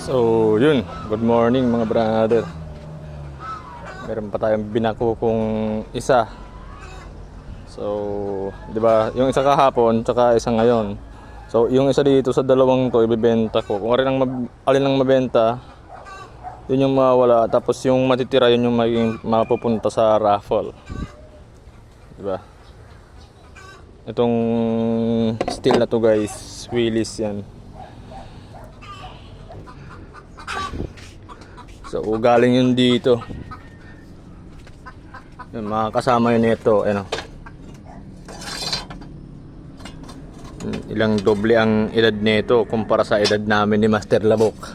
So, yun. Good morning mga brother. Meron pa tayong binakukong isa. So, 'di ba? Yung isa kahapon, tsaka isa ngayon. So, yung isa dito sa dalawang 'to ibebenta ko. Kung alin ang mabenta, yun yung mawala. Tapos yung matitira yun yung maging mapupunta sa raffle. 'Di ba? Itong steel na to, guys, Willis yan. So, galing yun dito. Yung mga kasama yun nito, ano. Ilang doble ang edad nito kumpara sa edad namin ni Master Labok.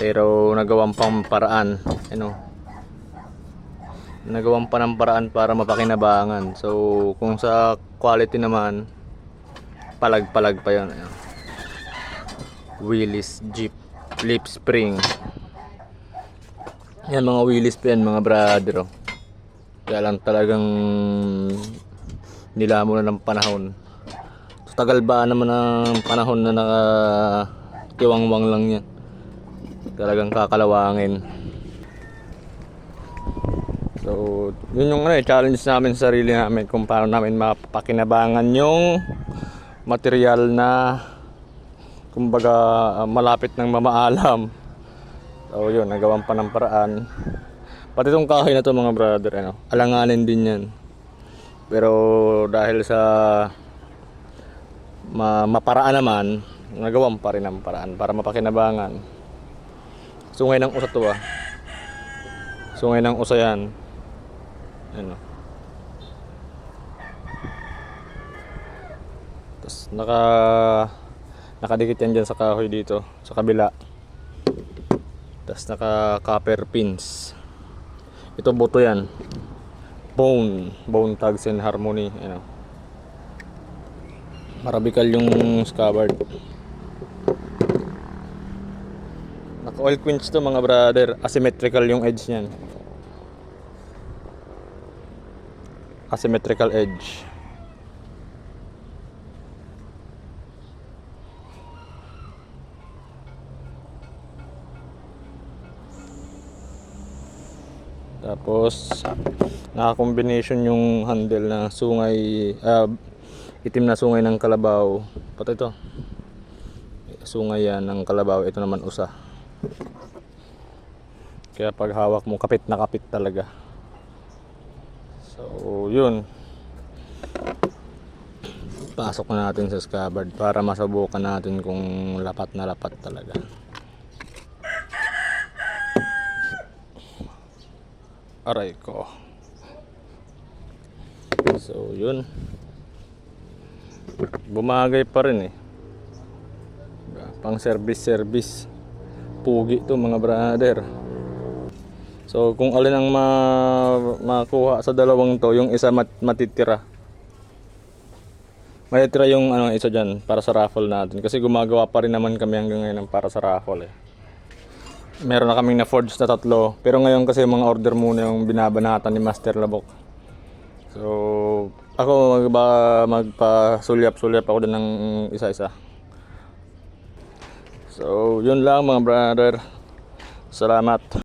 Pero nagawang pang paraan, ano. Nagawang pa ng paraan para mapakinabangan. So, kung sa quality naman, palag-palag pa yun. Ano. Willis Jeep Lip Spring. Yan mga Willis pa yan mga brother. Kaya lang talagang nilamo na ng panahon. So, tagal ba naman ang panahon na nakatiwangwang lang yan. Talagang kakalawangin. So, yun yung challenge namin sa sarili namin kung paano namin mapakinabangan yung material na kumbaga malapit ng mamaalam. So yun, nagawan pa ng paraan. Pati itong kahoy na to mga brother, ano, alanganin din yan. Pero dahil sa maparaan naman, nagawan pa rin ang paraan para mapakinabangan. Sungay ng usa to Sungay ng usa yan. Ano. Tapos nakadikit yan dyan sa kahoy dito, sa kabila. Tapos naka copper pins. Ito buto yan. Bone tags and harmony, ano. Marabikal yung scabbard. Naka oil quench to mga brother. Asymmetrical yung edge niyan. Asymmetrical edge. Tapos naka-combination yung handle na sungay, itim na sungay ng kalabaw. Pati ito sungay yan ng kalabaw, ito naman usa. Kaya pag hawak mo kapit na kapit talaga. So yun, pasok na natin sa scabbard para masubukan natin kung lapat na lapat talaga. Aray ko. So yun, bumagay pa rin pang service pugi to mga brother. So kung alin ang makuha sa dalawang to, yung isa matitira yung isa dyan para sa raffle natin, kasi gumagawa pa rin naman kami hanggang ngayon para sa raffle Meron na kaming na-forge na 3, pero ngayon kasi mga order muna yung binabanatan ni Master Labok. So ako magpasulyap-sulyap ako din ng isa-isa. So yun lang mga brother. Salamat.